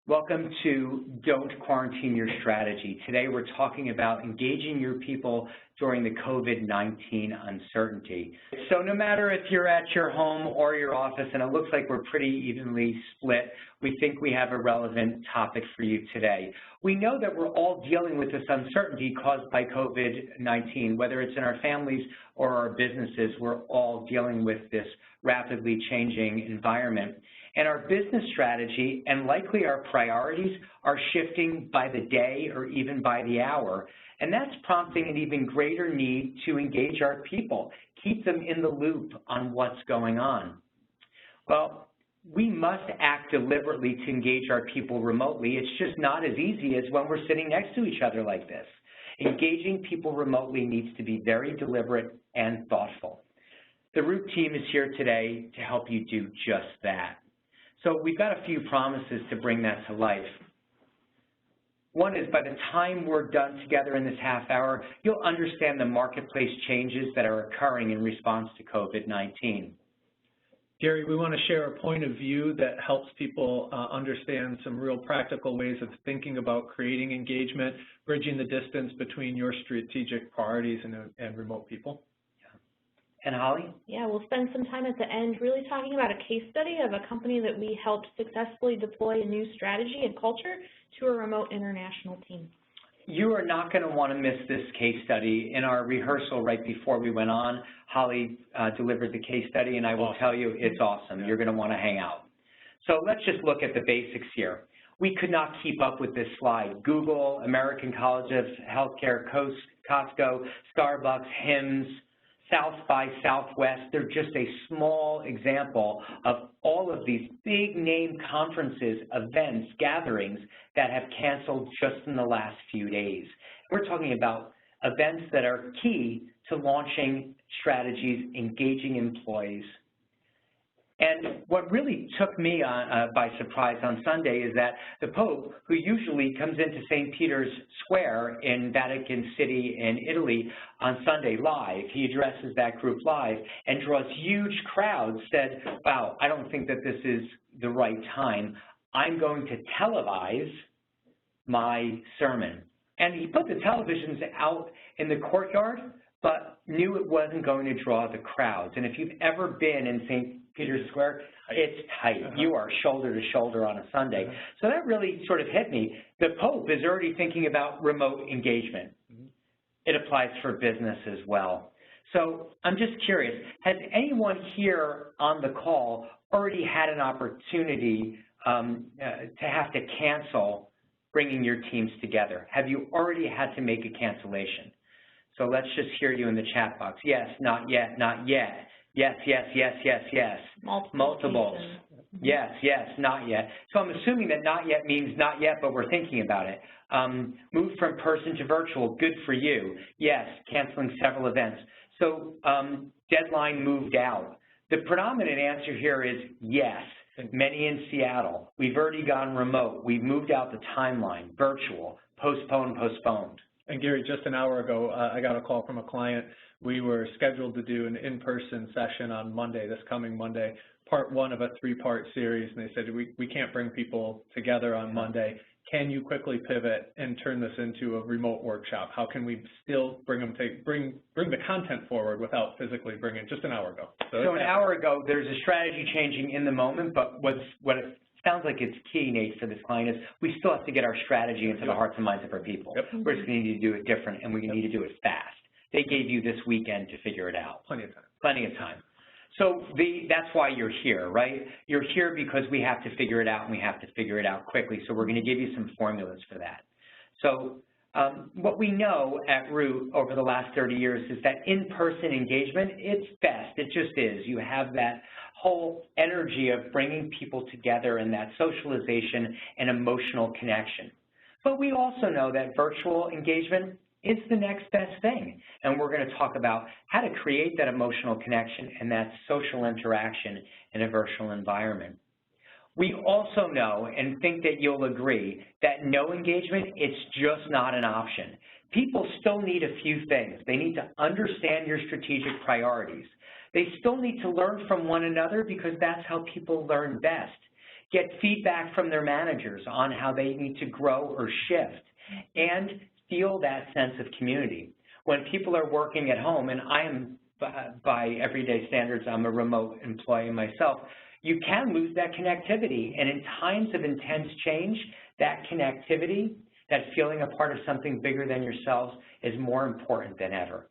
Welcome to Don't Quarantine Your Strategy. Today we're talking about engaging your people during the COVID-19 uncertainty. So no matter if you're at your home or your office, and it looks like we're pretty evenly split, we think we have a relevant topic for you today. We know that we're all dealing with this uncertainty caused by COVID-19, whether it's in our families or our businesses, we're all dealing with this rapidly changing environment. And our business strategy and likely our priorities are shifting by the day or even by the hour. And that's prompting an even greater need to engage our people, keep them in the loop on what's going on. Well, we must act deliberately to engage our people remotely. It's just not as easy as when we're sitting next to each other like this. Engaging people remotely needs to be very deliberate and thoughtful. The Root team is here today to help you do just that. So we've got a few promises to bring that to life. One is by the time we're done together in this half hour, you'll understand the marketplace changes that are occurring in response to COVID-19. Gary, we want to share a point of view that helps people understand some real practical ways of thinking about creating engagement, bridging the distance between your strategic priorities and remote people. And Holly? Yeah, we'll spend some time at the end really talking about a case study of a company that we helped successfully deploy a new strategy and culture to a remote international team. You are not going to want to miss this case study. In our rehearsal right before we went on, Holly delivered the case study, and I will tell you it's awesome. You're going to want to hang out. So let's just look at the basics here. We could not keep up with this slide. Google, American College of Healthcare, Costco, Starbucks, HIMSS, South by Southwest, they're just a small example of all of these big name conferences, events, gatherings that have canceled just in the last few days. We're talking about events that are key to launching strategies, engaging employees. And what really took me by surprise on Sunday is that the Pope, who usually comes into St. Peter's Square in Vatican City in Italy on Sunday live, he addresses that group live and draws huge crowds, said, wow, I don't think that this is the right time. I'm going to televise my sermon. And he put the televisions out in the courtyard, but knew it wasn't going to draw the crowds. And if you've ever been in St. Peter's Square, it's tight. You are shoulder to shoulder on a Sunday. So that really sort of hit me. The Pope is already thinking about remote engagement. It applies for business as well. So I'm just curious, has anyone here on the call already had an opportunity to have to cancel bringing your teams together? Have you already had to make a cancellation? So let's just hear you in the chat box. Yes, not yet, not yet. Yes, yes, yes, yes, yes. Multiples. Yes, yes, not yet. So I'm assuming that not yet means not yet, but we're thinking about it. Moved from person to virtual, good for you. Yes, canceling several events. So deadline moved out. The predominant answer here is yes. Many in Seattle. We've already gone remote. We've moved out the timeline, virtual, postponed, postponed. And Gary, just an hour ago, I got a call from a client. We were scheduled to do an in-person session on Monday, this coming Monday, part one of a three-part series, and they said, we can't bring people together on Monday. Can you quickly pivot and turn this into a remote workshop? How can we still bring the content forward without physically bringing it? Just an hour ago. So an hour ago, there's a strategy changing in the moment, but what it sounds like it's key, Nate, for this client is we still have to get our strategy into the hearts and minds of our people. We're just going to need to do it different, and we need to do it fast. They gave you this weekend to figure it out. Plenty of time. Plenty of time. So that's why you're here, right? You're here because we have to figure it out, and we have to figure it out quickly. So we're going to give you some formulas for that. So what we know at Root over the last 30 years is that in-person engagement, it's best. It just is. You have that whole energy of bringing people together and that socialization and emotional connection. But we also know that virtual engagement is the next best thing. And we're going to talk about how to create that emotional connection and that social interaction in a virtual environment. We also know and think that you'll agree that no engagement, it's just not an option. People still need a few things. They need to understand your strategic priorities. They still need to learn from one another because that's how people learn best. get feedback from their managers on how they need to grow or shift, and feel that sense of community. When people are working at home, and I am, by everyday standards, I'm a remote employee myself, you can lose that connectivity. And in times of intense change, that connectivity, that feeling a part of something bigger than yourselves, is more important than ever.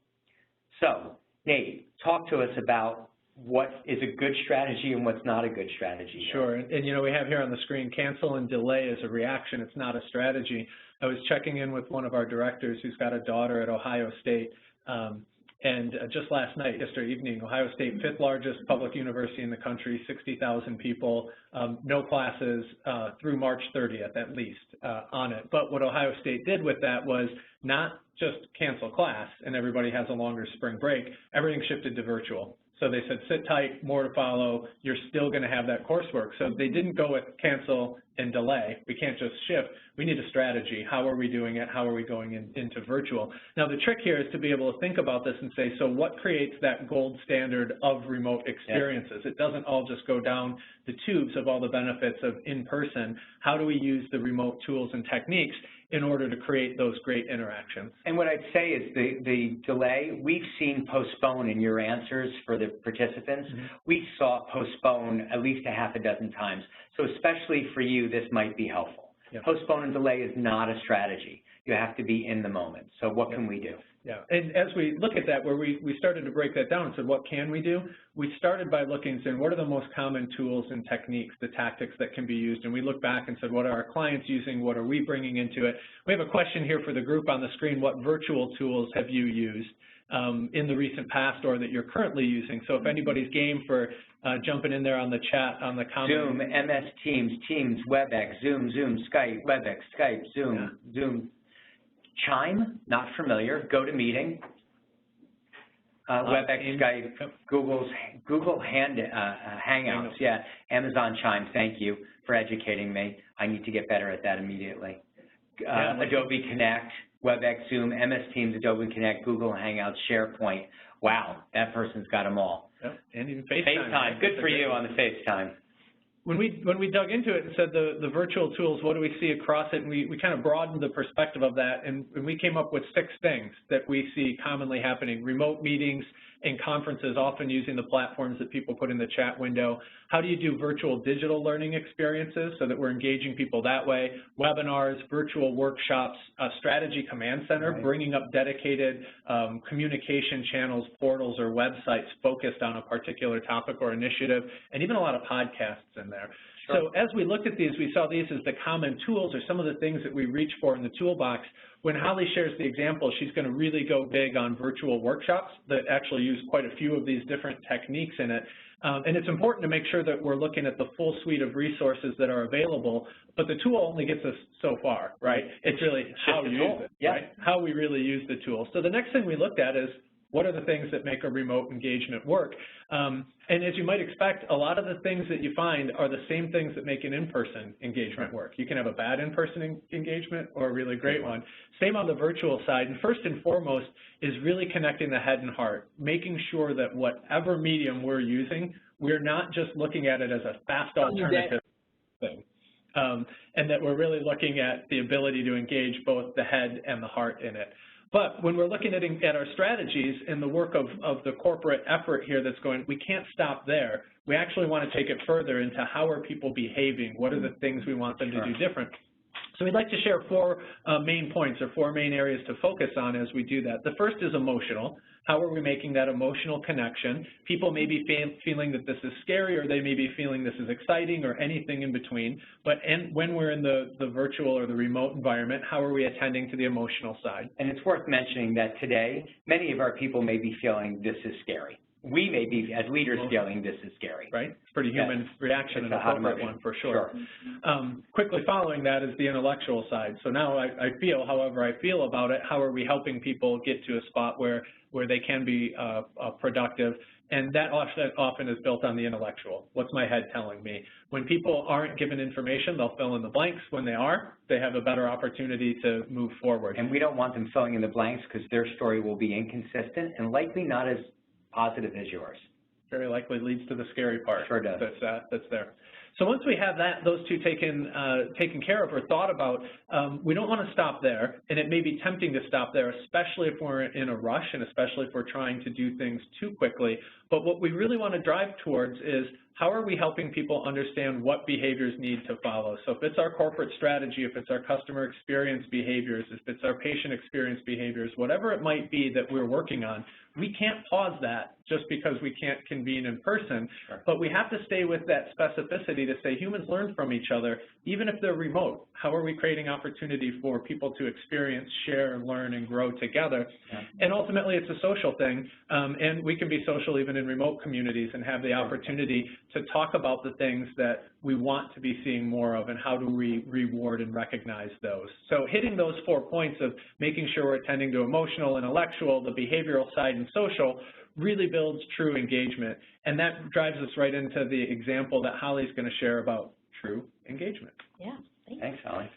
So, Nate, talk to us about what is a good strategy and what's not a good strategy here. Sure, and you know, we have here on the screen, cancel and delay is a reaction, it's not a strategy. I was checking in with one of our directors who's got a daughter at Ohio State, and just last night, yesterday evening, Ohio State, 5th largest public university in the country, 60,000 people, no classes through March 30th at least on it. But what Ohio State did with that was not just cancel class and everybody has a longer spring break, everything shifted to virtual. So they said, sit tight, more to follow, you're still going to have that coursework. So they didn't go with cancel and delay. We can't just shift. We need a strategy. How are we doing it? How are we going into virtual? Now, the trick here is to be able to think about this and say, so what creates that gold standard of remote experiences? It doesn't all just go down the tubes of all the benefits of in-person. How do we use the remote tools and techniques in order to create those great interactions? And what I'd say is the delay, we've seen postpone in your answers for the participants. We saw postpone at least a half a dozen times. So especially for you, this might be helpful. Postpone and delay is not a strategy. You have to be in the moment. So what can we do? Yeah, and as we look at that, where we started to break that down and said, what can we do? We started by looking and saying, what are the most common tools and techniques, the tactics that can be used? And we looked back and said, what are our clients using? What are we bringing into it? We have a question here for the group on the screen. What virtual tools have you used in the recent past or that you're currently using? So if anybody's game for jumping in there on the chat, on the comment. Zoom, MS Teams, Teams, WebEx, Zoom, Skype, WebEx, Skype, Zoom, Zoom. Chime, not familiar. GoToMeeting, WebEx, Skype, Google Hangouts, yeah. Amazon Chime, thank you for educating me. I need to get better at that immediately. Adobe Connect, WebEx, Zoom, MS Teams, Adobe Connect, Google Hangouts, SharePoint. Wow, that person's got them all. Yep. And even FaceTime. FaceTime, good for you on the FaceTime. When we dug into it and said the virtual tools, what do we see across it, and we kind of broadened the perspective of that, and we came up with 6 things that we see commonly happening. Remote meetings and conferences, often using the platforms that people put in the chat window. How do you do virtual digital learning experiences so that we're engaging people that way? Webinars, virtual workshops, strategy command center, bringing up dedicated communication channels, portals, or websites focused on a particular topic or initiative, and even a lot of podcasts in there. So as we looked at these, we saw these as the common tools or some of the things that we reach for in the toolbox. When Holly shares the example, she's going to really go big on virtual workshops that actually use quite a few of these different techniques in it. And it's important to make sure that we're looking at the full suite of resources that are available, but the tool only gets us so far, right? It's really how we use it, right? How we really use the tool. So the next thing we looked at is, what are the things that make a remote engagement work? And as you might expect, a lot of the things that you find are the same things that make an in-person engagement work. You can have a bad in-person engagement or a really great one. Same on the virtual side. And first and foremost is really connecting the head and heart, making sure that whatever medium we're using, we're not just looking at it as a fast alternative thing. And that we're really looking at the ability to engage both the head and the heart in it. But when we're looking at our strategies and the work of the corporate effort here that's going, we can't stop there. We actually want to take it further into how are people behaving, what are the things we want them to do different. So we'd like to share 4 main points or 4 main areas to focus on as we do that. The first is emotional. How are we making that emotional connection? People may be feeling that this is scary, or they may be feeling this is exciting, or anything in between. But when we're in the virtual or the remote environment, how are we attending to the emotional side? And it's worth mentioning that today, many of our people may be feeling this is scary. We may be, as leaders, feeling this is scary. Right? It's a pretty human reaction and a appropriate one for sure. Quickly following that is the intellectual side. So now I feel however I feel about it. How are we helping people get to a spot where they can be productive? And that often is built on the intellectual. What's my head telling me? When people aren't given information, they'll fill in the blanks. When they are, they have a better opportunity to move forward. And we don't want them filling in the blanks because their story will be inconsistent and likely not as positive as yours. Very likely leads to the scary part. Sure does. That's there. So once we have those two taken care of or thought about, we don't want to stop there, and it may be tempting to stop there, especially if we're in a rush and especially if we're trying to do things too quickly. But what we really want to drive towards is how are we helping people understand what behaviors need to follow? So if it's our corporate strategy, if it's our customer experience behaviors, if it's our patient experience behaviors, whatever it might be that we're working on, we can't pause that just because we can't convene in person, sure. But we have to stay with that specificity to say humans learn from each other, even if they're remote. How are we creating opportunity for people to experience, share, learn, and grow together? Yeah. And ultimately, it's a social thing, and we can be social even in remote communities and have the opportunity to talk about the things that we want to be seeing more of and how do we reward and recognize those. So hitting those 4 points of making sure we're attending to emotional, intellectual, the behavioral side, and social really builds true engagement. And that drives us right into the example that Holly's going to share about true engagement. Yeah, thanks, Holly.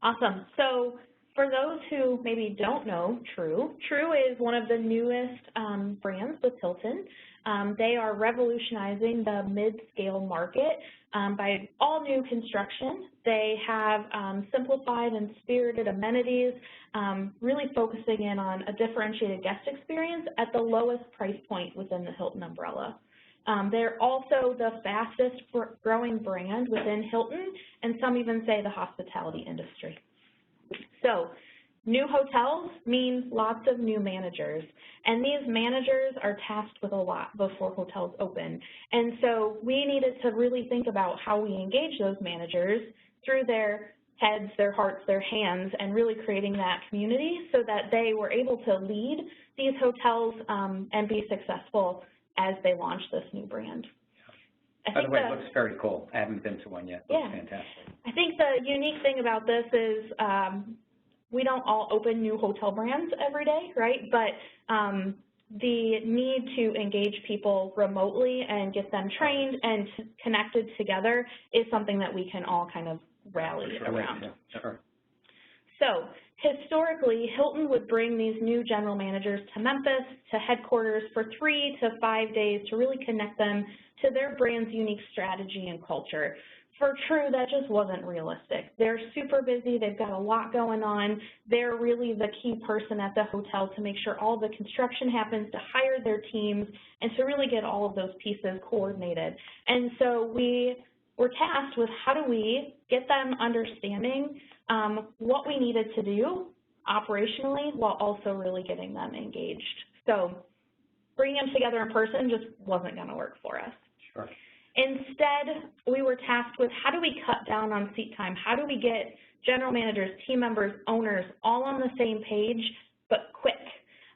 Awesome. So for those who maybe don't know True is one of the newest brands with Hilton. They are revolutionizing the mid-scale market by all new construction. They have simplified and spirited amenities, really focusing in on a differentiated guest experience at the lowest price point within the Hilton umbrella. They're also the fastest growing brand within Hilton, and some even say the hospitality industry. So new hotels mean lots of new managers, and these managers are tasked with a lot before hotels open. And so we needed to really think about how we engage those managers through their heads, their hearts, their hands, and really creating that community so that they were able to lead these hotels and be successful as they launch this new brand. By the way, it looks very cool. I haven't been to one yet. It looks fantastic. I think the unique thing about this is we don't all open new hotel brands every day, right? But the need to engage people remotely and get them trained and connected together is something that we can all kind of rally around. Sure. So historically, Hilton would bring these new general managers to Memphis, to headquarters for 3 to 5 days to really connect them to their brand's unique strategy and culture. For True, that just wasn't realistic. They're super busy. They've got a lot going on. They're really the key person at the hotel to make sure all the construction happens, to hire their teams, and to really get all of those pieces coordinated. And so we were tasked with how do we get them understanding what we needed to do operationally while also really getting them engaged. So bringing them together in person just wasn't going to work for us. Sure. Instead, we were tasked with how do we cut down on seat time? How do we get general managers, team members, owners all on the same page, but quick?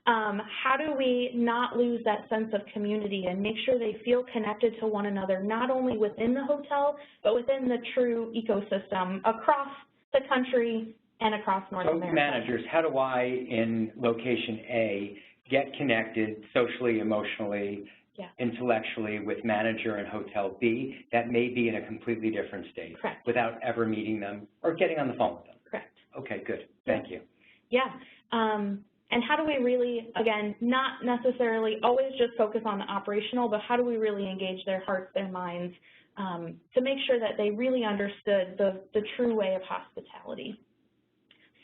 How do we not lose that sense of community and make sure they feel connected to one another, not only within the hotel, but within the True ecosystem across the country and across North America? Managers, how do I, in location A, get connected socially, emotionally, intellectually with manager in hotel B that may be in a completely different state? Correct. Without ever meeting them or getting on the phone with them? Correct. Okay, good. Thank you. Yeah. And how do we really, again, not necessarily always just focus on the operational, but how do we really engage their hearts, their minds, to make sure that they really understood the true way of hospitality?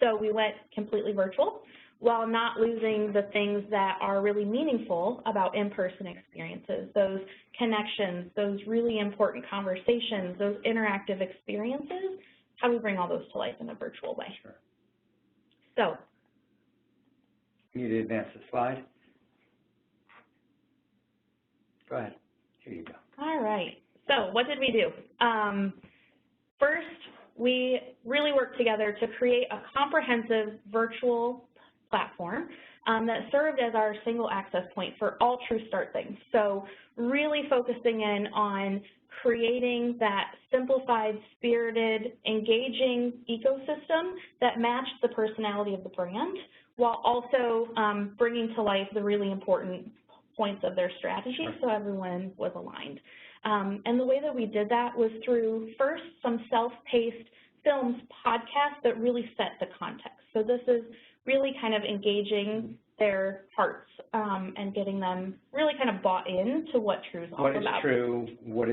So we went completely virtual while not losing the things that are really meaningful about in-person experiences, those connections, those really important conversations, those interactive experiences. How do we bring all those to life in a virtual way? Sure. So. You need to advance the slide. Go ahead. Here you go. All right. So what did we do? First, we really worked together to create a comprehensive virtual platform that served as our single access point for all True Start things. So really focusing in on creating that simplified, spirited, engaging ecosystem that matched the personality of the brand, while also bringing to life the really important points of their strategy so everyone was aligned. And the way that we did that was through, first, some self-paced films, podcasts that really set the context. So this is really kind of engaging their hearts and getting them really kind of bought into what True's all about. What is True? What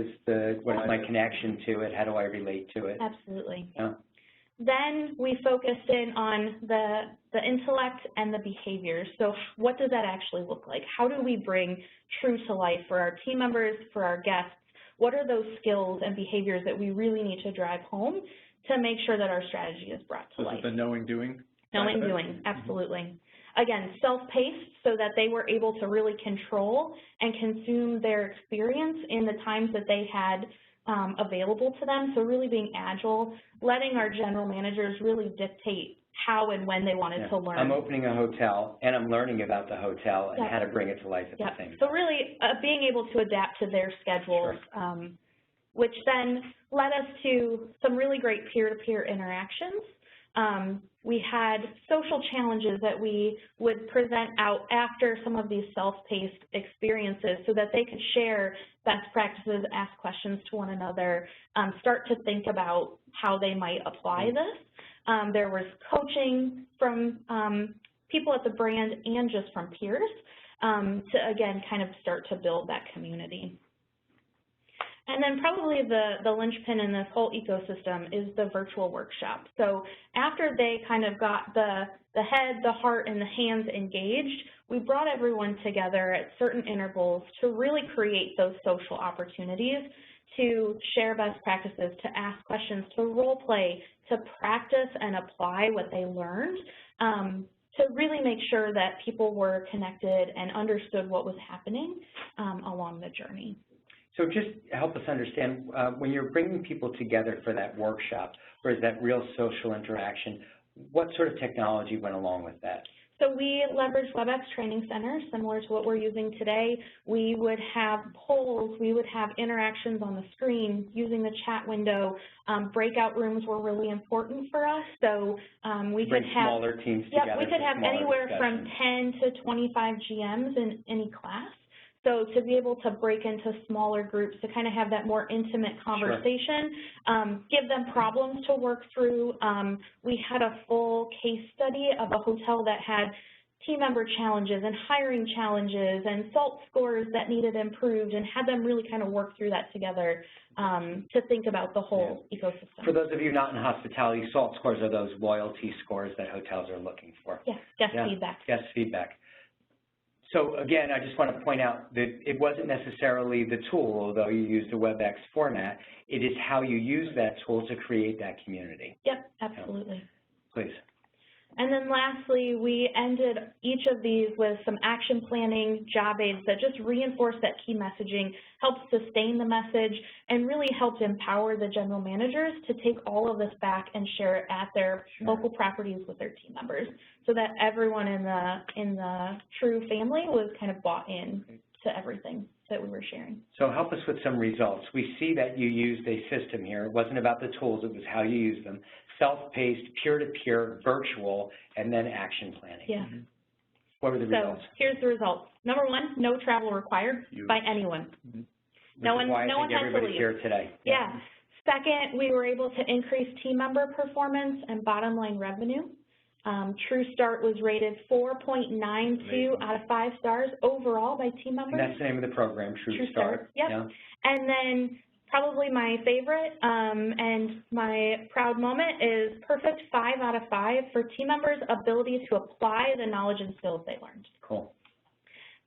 is my connection to it? How do I relate to it? Absolutely. Yeah. Then we focused in on the intellect and the behaviors. So what does that actually look like? How do we bring True to life for our team members, for our guests? What are those skills and behaviors that we really need to drive home to make sure that our strategy is brought to life? Is it the knowing, doing? Knowing, doing, absolutely. Again, self-paced so that they were able to really control and consume their experience in the times that they had available to them. So really being agile, letting our general managers really dictate how and when they wanted to learn. I'm opening a hotel and I'm learning about the hotel and how to bring it to life at the same time. So really being able to adapt to their schedules, which then led us to some really great peer-to-peer interactions. We had social challenges that we would present out after some of these self-paced experiences so that they could share best practices, ask questions to one another, start to think about how they might apply this. There was coaching from people at the brand and just from peers to, again, kind of start to build that community. And then probably the linchpin in this whole ecosystem is the virtual workshop. So after they kind of got the head, the heart, and the hands engaged, we brought everyone together at certain intervals to really create those social opportunities, to share best practices, to ask questions, to role play, to practice and apply what they learned, to really make sure that people were connected and understood what was happening along the journey. So just help us understand, when you're bringing people together for that workshop, or is that real social interaction, what sort of technology went along with that? So we leveraged WebEx Training Center, similar to what we're using today. We would have polls, we would have interactions on the screen using the chat window. Breakout rooms were really important for us, so we could have smaller teams together. Yeah, we could have anywhere from 10 to 25 GMs in any class. So to be able to break into smaller groups, to kind of have that more intimate conversation, give them problems to work through. We had a full case study of a hotel that had team member challenges and hiring challenges and SALT scores that needed improved, and had them really kind of work through that together to think about the whole ecosystem. For those of you not in hospitality, SALT scores are those loyalty scores that hotels are looking for. Yeah, guest feedback. Guest feedback. So again, I just want to point out that it wasn't necessarily the tool, although you used the WebEx format. It is how you use that tool to create that community. Yep, absolutely. Please. And then lastly, we ended each of these with some action planning job aids that just reinforce that key messaging, helped sustain the message, and really helped empower the general managers to take all of this back and share it at their local properties with their team members, so that everyone in the True family was kind of bought in to everything that we were sharing. So help us with some results. We see that you used a system here. It wasn't about the tools, it was how you used them. Self-paced, peer-to-peer, virtual, and then action planning. Yeah. What were the results? So here's the results. Number one, no travel required by anyone. No one has to leave. Here today. Yeah. Second, we were able to increase team member performance and bottom line revenue. True Start was rated 4.92 out of 5 stars overall by team members. And that's the name of the program, True Start. Yep. Yeah. And then probably my favorite and my proud moment is perfect 5 out of 5 for team members' ability to apply the knowledge and skills they learned. Cool.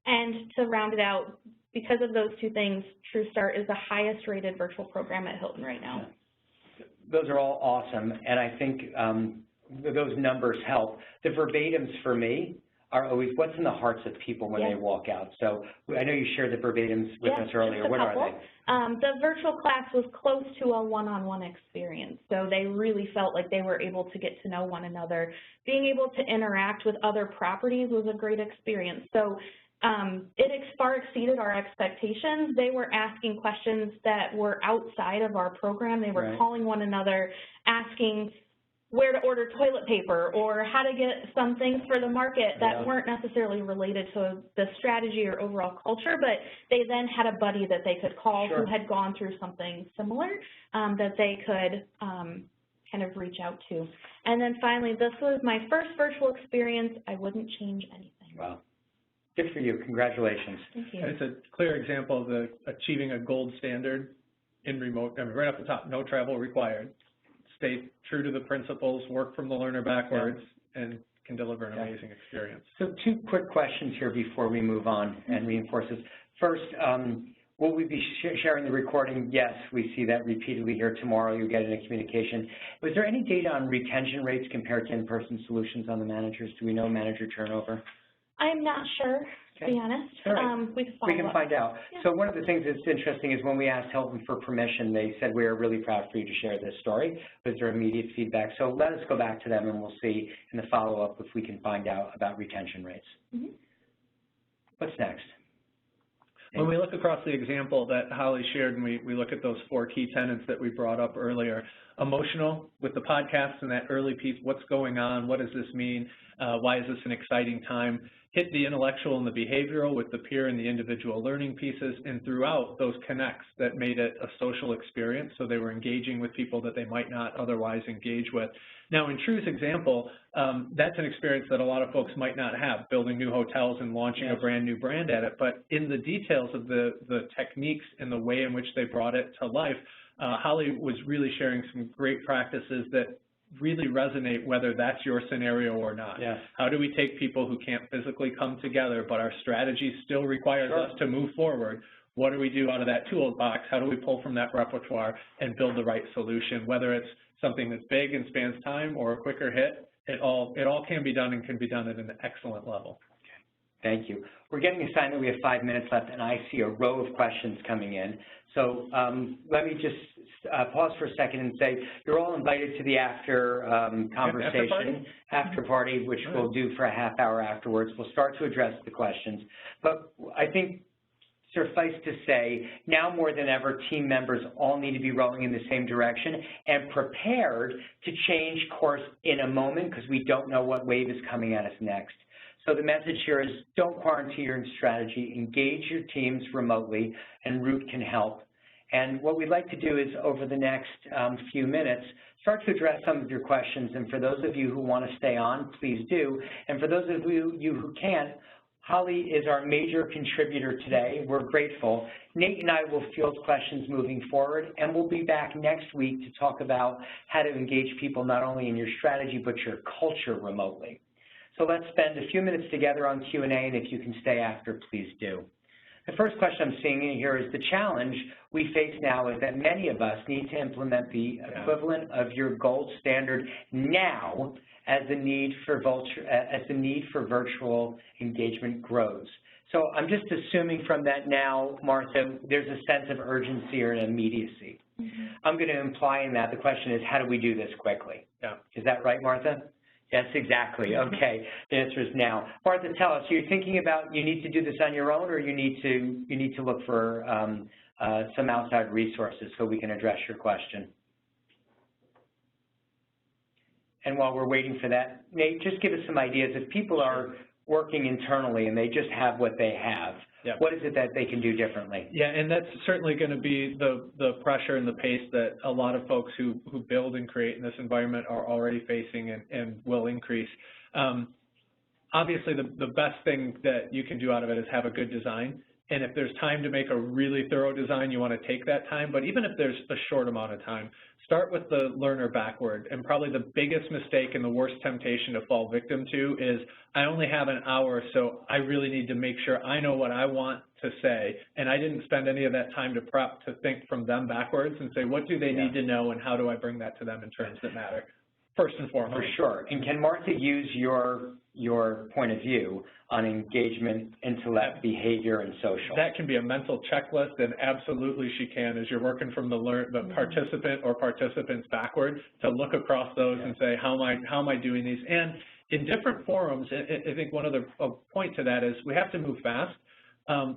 And to round it out, because of those two things, True Start is the highest rated virtual program at Hilton right now. Those are all awesome, and I think those numbers help. The verbatims for me are always what's in the hearts of people when they walk out. So I know you shared the verbatims with us earlier. What are they? The virtual class was close to a one-on-one experience, so they really felt like they were able to get to know one another. Being able to interact with other properties was a great experience. So it far exceeded our expectations. They were asking questions that were outside of our program. They were calling one another, asking where to order toilet paper or how to get some things for the market that weren't necessarily related to the strategy or overall culture, but they then had a buddy that they could call who had gone through something similar that they could kind of reach out to. And then finally, this was my first virtual experience. I wouldn't change anything. Wow. Good for you. Congratulations. Thank you. It's a clear example of the achieving a gold standard in remote, I mean, right off the top, no travel required. Stay true to the principles, work from the learner backwards, and can deliver an amazing experience. So 2 quick questions here before we move on and reinforce this. First, will we be sharing the recording? Yes, we see that repeatedly here tomorrow. You'll get it in communication. Was there any data on retention rates compared to in-person solutions on the managers? Do we know manager turnover? I'm not sure, to be honest. All right. We can find out. Yeah. So one of the things that's interesting is when we asked Hilton for permission, they said, we are really proud for you to share this story. Was there immediate feedback? So let us go back to them and we'll see in the follow-up if we can find out about retention rates. Mm-hmm. What's next? When we look across the example that Holly shared and we look at those 4 key tenets that we brought up earlier, emotional with the podcast and that early piece, what's going on, what does this mean, why is this an exciting time, hit the intellectual and the behavioral with the peer and the individual learning pieces, and throughout those connects that made it a social experience, so they were engaging with people that they might not otherwise engage with. Now, in True's example, that's an experience that a lot of folks might not have, building new hotels and launching a brand new brand at it, but in the details of the techniques and the way in which they brought it to life, Holly was really sharing some great practices that really resonate whether that's your scenario or not. Yeah. How do we take people who can't physically come together, but our strategy still requires us to move forward? What do we do out of that toolbox? How do we pull from that repertoire and build the right solution? Whether it's something that's big and spans time or a quicker hit, it all can be done and can be done at an excellent level. Thank you. We're getting a sign that we have 5 minutes left, and I see a row of questions coming in. So let me just pause for a second and say you're all invited to the after conversation, after party, which we'll do for a half hour afterwards. We'll start to address the questions. But I think suffice to say, now more than ever, team members all need to be rowing in the same direction and prepared to change course in a moment because we don't know what wave is coming at us next. So the message here is don't quarantine your strategy, engage your teams remotely, and Root can help. And what we'd like to do is over the next few minutes, start to address some of your questions. And for those of you who want to stay on, please do. And for those of you who can't, Holly is our major contributor today. We're grateful. Nate and I will field questions moving forward, and we'll be back next week to talk about how to engage people not only in your strategy, but your culture remotely. So let's spend a few minutes together on Q&A, and if you can stay after, please do. The first question I'm seeing in here is the challenge we face now is that many of us need to implement the equivalent of your gold standard now as the need for virtual engagement grows. So I'm just assuming from that now, Martha, there's a sense of urgency or an immediacy. Mm-hmm. I'm going to imply in that the question is, how do we do this quickly? Yeah. Is that right, Martha? Yes, exactly. Okay. The answer is now. Martha, tell us, you're thinking about you need to do this on your own, or you need to look for some outside resources so we can address your question. And while we're waiting for that, Nate, just give us some ideas. If people are working internally and they just have what they have, what is it that they can do differently? Yeah, and that's certainly going to be the pressure and the pace that a lot of folks who build and create in this environment are already facing and will increase. Obviously, the best thing that you can do out of it is have a good design. And if there's time to make a really thorough design, you want to take that time. But even if there's a short amount of time, start with the learner backward. And probably the biggest mistake and the worst temptation to fall victim to is, I only have an hour, so I really need to make sure I know what I want to say. And I didn't spend any of that time to prep to think from them backwards and say, what do they need to know and how do I bring that to them in terms that matter? First and foremost. For sure. And can Martha use your point of view on engagement, intellect, behavior, and social? That can be a mental checklist, and absolutely she can, as you're working from the participant or participants backward, to look across those and say, how am I doing these? And in different forums, I think one other point to that is we have to move fast.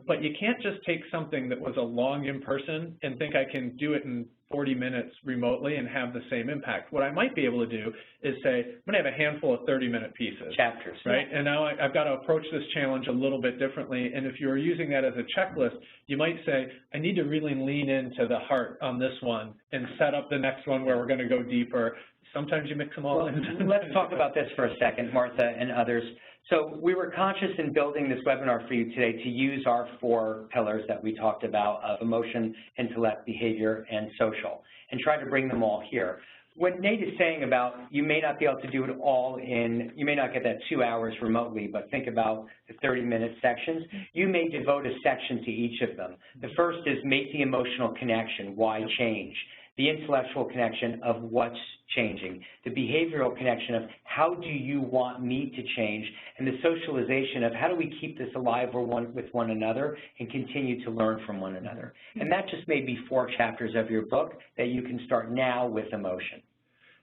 But you can't just take something that was a long in-person and think I can do it in 40 minutes remotely and have the same impact. What I might be able to do is say, I'm going to have a handful of 30-minute pieces. Chapters. Right? And now I've got to approach this challenge a little bit differently. And if you're using that as a checklist, you might say, I need to really lean into the heart on this one and set up the next one where we're going to go deeper. Sometimes you mix them all in. Let's talk about this for a second, Martha and others. So we were conscious in building this webinar for you today to use our 4 pillars that we talked about of emotion, intellect, behavior, and social, and try to bring them all here. What Nate is saying about you may not be able to do it all in, you may not get that 2 hours remotely, but think about the 30-minute sections. You may devote a section to each of them. The first is make the emotional connection, why change? The intellectual connection of what's changing, the behavioral connection of how do you want me to change, and the socialization of how do we keep this alive with one another and continue to learn from one another. And that just may be 4 chapters of your book that you can start now with emotion.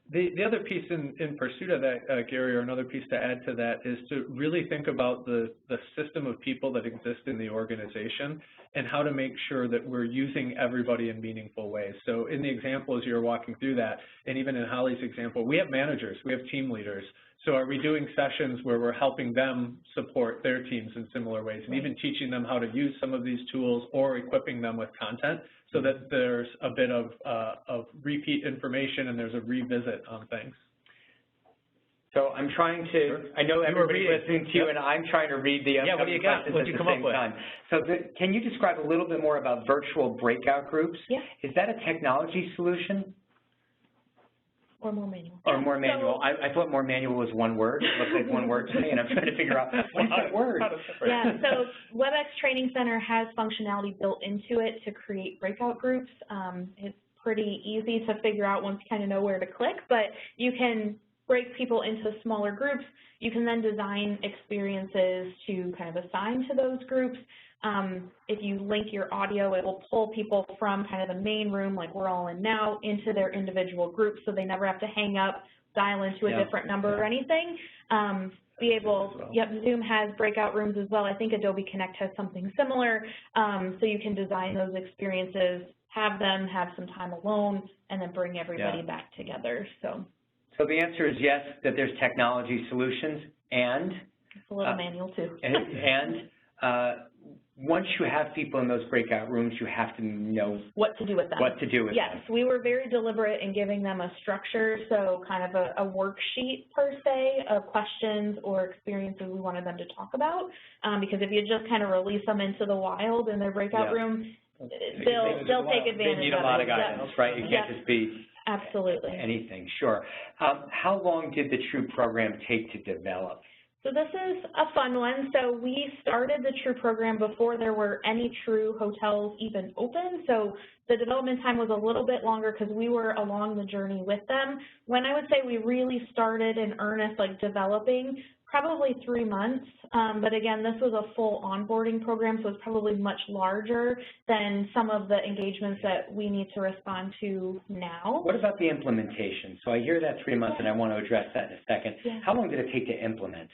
The other piece in pursuit of that, Gary, or another piece to add to that is to really think about the system of people that exist in the organization and how to make sure that we're using everybody in meaningful ways. So in the example as you're walking through that, and even in Holly's example, we have managers, we have team leaders. So are we doing sessions where we're helping them support their teams in similar ways and even teaching them how to use some of these tools or equipping them with content so that there's a bit of repeat information and there's a revisit on things? So I'm trying to, I know everybody's listening to you, and I'm trying to read the upcoming questions at the same time. So can you describe a little bit more about virtual breakout groups? Yeah. Is that a technology solution? Or more manual. Or more manual. I thought more manual was one word. It looks like one word to me, and I'm trying to figure out what's that word. Yeah, so WebEx Training Center has functionality built into it to create breakout groups. It's pretty easy to figure out once you kind of know where to click, but you can break people into smaller groups. You can then design experiences to kind of assign to those groups. If you link your audio, it will pull people from kind of the main room, like we're all in now, into their individual groups, so they never have to hang up, dial into a different number or anything. Zoom has breakout rooms as well. I think Adobe Connect has something similar, so you can design those experiences, have them have some time alone, and then bring everybody back together. So the answer is yes, that there's technology solutions, and it's a little manual too. Once you have people in those breakout rooms, you have to know what to do with them. What to do with them. Yes, we were very deliberate in giving them a structure, so kind of a worksheet per se of questions or experiences we wanted them to talk about. Because if you just kind of release them into the wild in their breakout room, they'll take advantage of it. They need a lot of guidance, right? It can't just be anything. Sure. How long did the TRUE program take to develop? So this is a fun one. So we started the TRUE program before there were any TRUE hotels even open. So the development time was a little bit longer because we were along the journey with them. When I would say we really started in earnest, like developing, probably 3 months. But again, this was a full onboarding program, so it's probably much larger than some of the engagements that we need to respond to now. What about the implementation? So I hear that 3 months, and I want to address that in a second. Yeah. How long did it take to implement?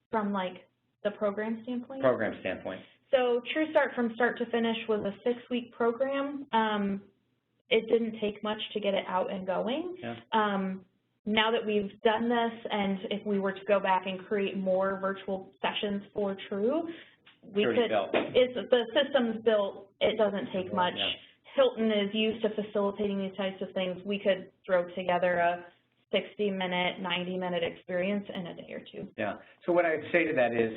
From like the program standpoint? Program standpoint. So TRUE Start from start to finish was a 6-week program. It didn't take much to get it out and going. Yeah. Now that we've done this, and if we were to go back and create more virtual sessions for TRUE, we could, the system's built, it doesn't take much. Yeah. Hilton is used to facilitating these types of things. We could throw together a 60-minute, 90-minute experience in a day or two. Yeah. So what I'd say to that is,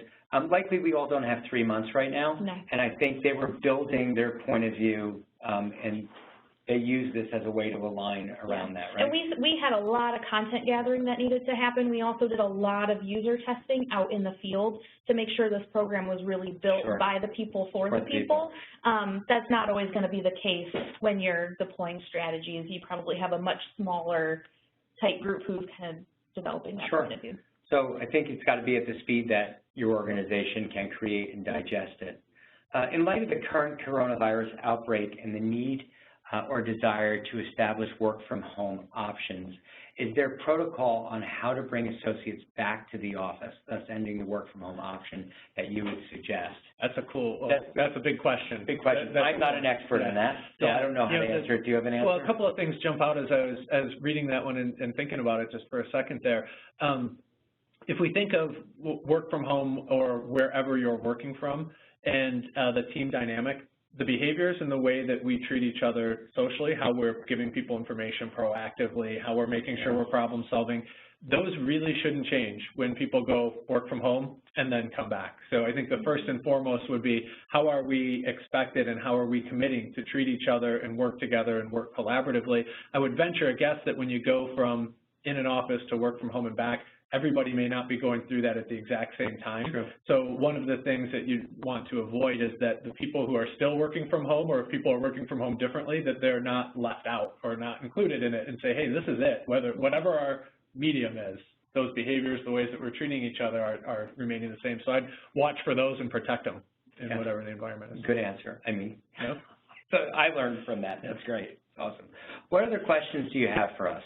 likely we all don't have 3 months right now. No. And I think they were building their point of view, and they use this as a way to align around that, right? And we had a lot of content gathering that needed to happen. We also did a lot of user testing out in the field to make sure this program was really built by the people for the people. That's not always going to be the case when you're deploying strategies. You probably have a much smaller tight group who's kind of developing that point of view. So I think it's got to be at the speed that your organization can create and digest it. In light of the current coronavirus outbreak and the need or desire to establish work-from-home options. Is there protocol on how to bring associates back to the office, thus ending the work-from-home option that you would suggest? That's a big question. Big question. I'm not an expert on that, so I don't know how to answer it. Do you have an answer? Well, a couple of things jump out as I was reading that one and thinking about it just for a second there. If we think of work from home or wherever you're working from and the team dynamic, the behaviors and the way that we treat each other socially, how we're giving people information proactively, how we're making sure we're problem solving, those really shouldn't change when people go work from home and then come back. So I think the first and foremost would be, how are we expected and how are we committing to treat each other and work together and work collaboratively? I would venture a guess that when you go from in an office to work from home and back, everybody may not be going through that at the exact same time. True. So one of the things that you want to avoid is that the people who are still working from home, or if people are working from home differently, that they're not left out or not included in it and say, hey, this is it. Whatever our medium is, those behaviors, the ways that we're treating each other are remaining the same. So I'd watch for those and protect them in whatever the environment is. Good answer. I mean, so I learned from that. That's great. Awesome. What other questions do you have for us?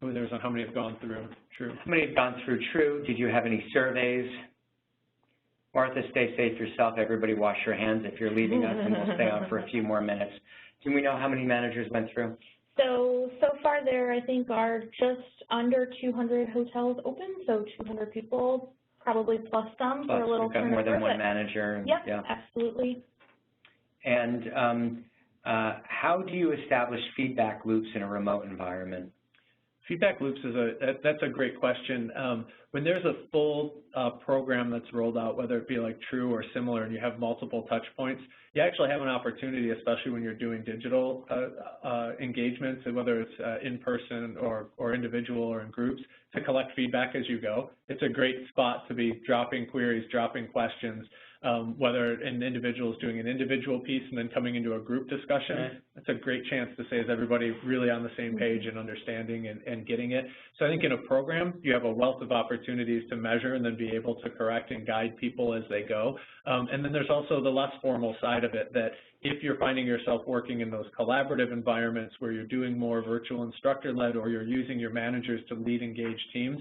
There's on how many have gone through True. How many have gone through True? Did you have any surveys? Martha, stay safe yourself. Everybody wash your hands if you're leaving us, and we'll stay on for a few more minutes. Do we know how many managers went through? So far there, I think, are just under 200 hotels open, so 200 people, probably plus some for a little turnover. More than one manager. Yep, yeah, absolutely. And how do you establish feedback loops in a remote environment? Feedback loops that's a great question. When there's a full program that's rolled out, whether it be like True or similar, and you have multiple touch points, you actually have an opportunity, especially when you're doing digital engagements, whether it's in person or individual or in groups, to collect feedback as you go. It's a great spot to be dropping queries, dropping questions, whether an individual is doing an individual piece and then coming into a group discussion. Right. That's a great chance to say, is everybody really on the same page and understanding and getting it? So I think in a program, you have a wealth of opportunities to measure and then be able to correct and guide people as they go. And then there's also the less formal side of it, that if you're finding yourself working in those collaborative environments where you're doing more virtual instructor-led, or you're using your managers to lead engaged teams,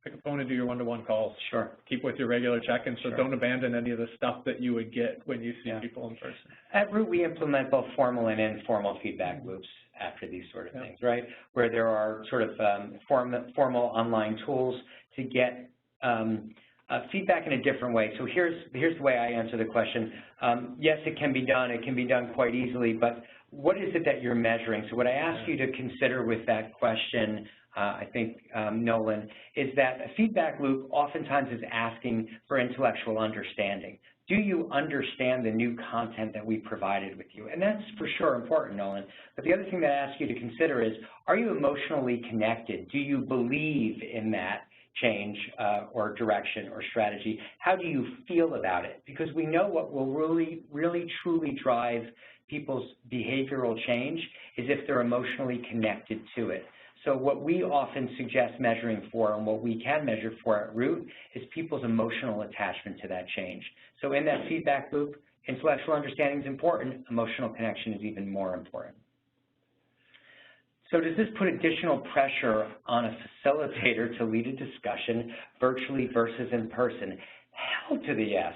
pick a phone and do your one-to-one calls. Sure. Keep with your regular check-ins, so don't abandon any of the stuff that you would get when you see people in person. At Root, we implement both formal and informal feedback loops after these sort of things, right? Where there are sort of formal online tools to get feedback in a different way. So here's the way I answer the question. Yes, it can be done. It can be done quite easily, but what is it that you're measuring? So what I ask you to consider with that question, I think, Nolan, is that a feedback loop oftentimes is asking for intellectual understanding. Do you understand the new content that we provided with you? And that's for sure important, Nolan. But the other thing that I ask you to consider is, are you emotionally connected? Do you believe in that change or direction or strategy? How do you feel about it? Because we know what will really, truly drive people's behavioral change is if they're emotionally connected to it. So what we often suggest measuring for, and what we can measure for at Root, is people's emotional attachment to that change. So in that feedback loop, intellectual understanding is important, emotional connection is even more important. So does this put additional pressure on a facilitator to lead a discussion virtually versus in person? Hell to the yes.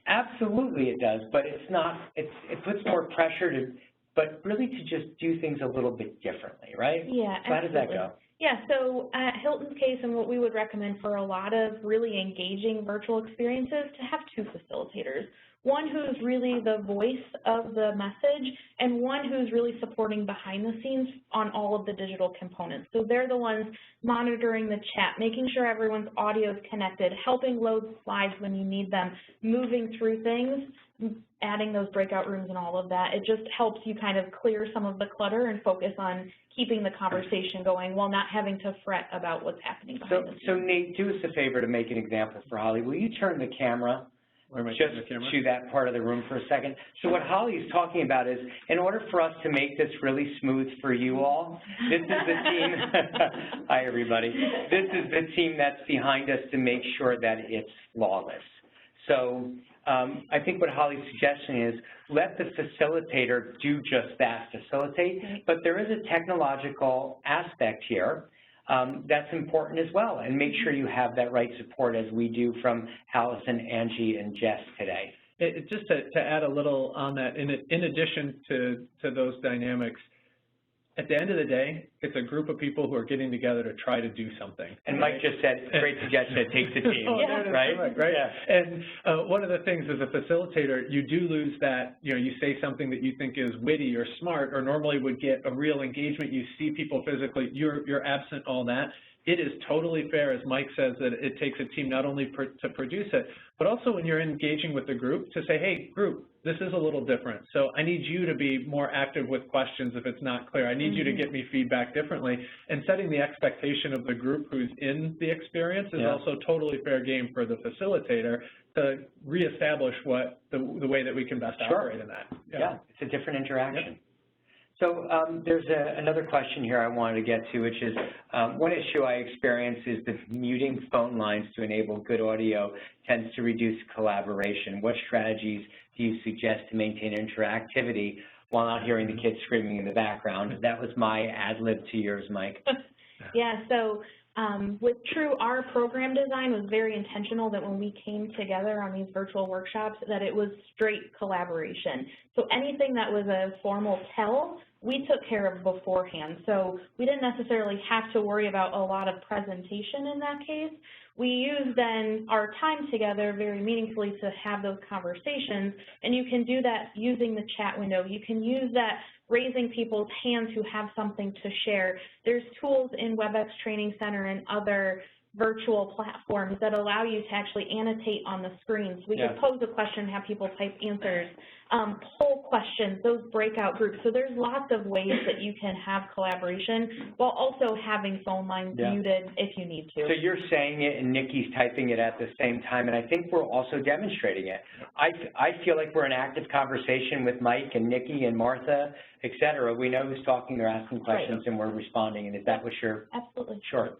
Absolutely it does, but it's not, it puts more pressure to, but really to just do things a little bit differently, right? Yeah, so how does that go? Yeah, so at Hilton's case, and what we would recommend for a lot of really engaging virtual experiences, to have two facilitators. One who's really the voice of the message, and one who's really supporting behind the scenes on all of the digital components. So they're the ones monitoring the chat, making sure everyone's audio is connected, helping load slides when you need them, moving through things, adding those breakout rooms and all of that. It just helps you kind of clear some of the clutter and focus on keeping the conversation going while not having to fret about what's happening behind the scenes. So Nate, do us a favor to make an example for Holly. Will you turn the camera just to that part of the room for a second? So what Holly's talking about is, in order for us to make this really smooth for you all, this is the team, hi everybody, this is the team that's behind us to make sure that it's flawless. So I think what Holly's suggesting is let the facilitator do just that, facilitate, but there is a technological aspect here that's important as well, and make sure you have that right support as we do from Allison, Angie, and Jess today. Just to add a little on that, in addition to those dynamics, at the end of the day, it's a group of people who are getting together to try to do something. And Mike just said, great suggestion, it takes a team, right? Yeah. And one of the things as a facilitator, you do lose that, you say something that you think is witty or smart or normally would get a real engagement, you see people physically, you're absent all that. It is totally fair, as Mike says, that it takes a team not only to produce it, but also when you're engaging with the group to say, hey, group, this is a little different. So I need you to be more active with questions if it's not clear. I need you to get me feedback differently. And setting the expectation of the group who's in the experience is also totally fair game for the facilitator to reestablish what the way that we can best operate in that. Yeah, it's a different interaction. Yep. So there's another question here I wanted to get to, which is one issue I experience is that muting phone lines to enable good audio tends to reduce collaboration. What strategies do you suggest to maintain interactivity while not hearing the kids screaming in the background? That was my ad lib to yours, Mike. Yeah, so with True, our program design was very intentional that when we came together on these virtual workshops that it was straight collaboration. So anything that was a formal tell, we took care of beforehand. So we didn't necessarily have to worry about a lot of presentation in that case. We used then our time together very meaningfully to have those conversations, and you can do that using the chat window. You can use that raising people's hands who have something to share. There's tools in WebEx Training Center and other virtual platforms that allow you to actually annotate on the screen. So we could pose a question, have people type answers, poll questions, those breakout groups. So there's lots of ways that you can have collaboration while also having phone lines muted if you need to. So you're saying it and Nikki's typing it at the same time, and I think we're also demonstrating it. I feel like we're in active conversation with Mike and Nikki and Martha, et cetera. We know who's talking, they're asking questions, and we're responding. And is that what you're? Absolutely. Sure.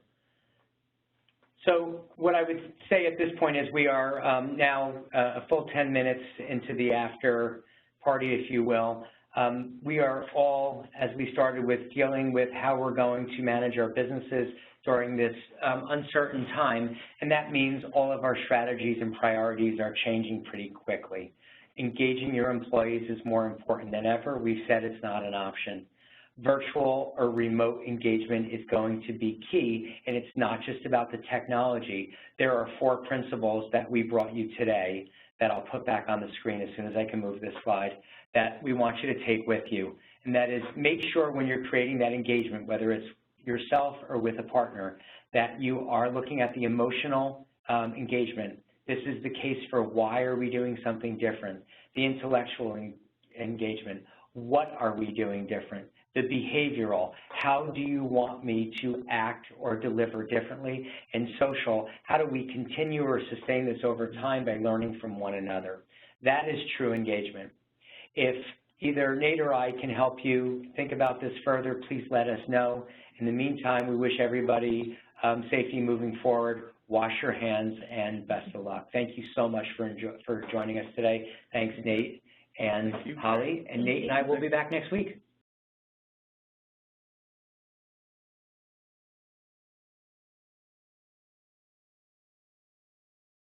So what I would say at this point is we are now a full 10 minutes into the after party, if you will. We are all, as we started with, dealing with how we're going to manage our businesses during this uncertain time, and that means all of our strategies and priorities are changing pretty quickly. Engaging your employees is more important than ever. We've said it's not an option. Virtual or remote engagement is going to be key, and it's not just about the technology. There are 4 principles that we brought you today that I'll put back on the screen as soon as I can move this slide, that we want you to take with you. And that is, make sure when you're creating that engagement, whether it's yourself or with a partner, that you are looking at the emotional engagement. This is the case for why are we doing something different? The intellectual engagement, what are we doing different? The behavioral, how do you want me to act or deliver differently? And social, how do we continue or sustain this over time by learning from one another? That is true engagement. If either Nate or I can help you think about this further, please let us know. In the meantime, we wish everybody safety moving forward. Wash your hands and best of luck. Thank you so much for joining us today. Thanks, Nate and Holly. And Nate and I will be back next week.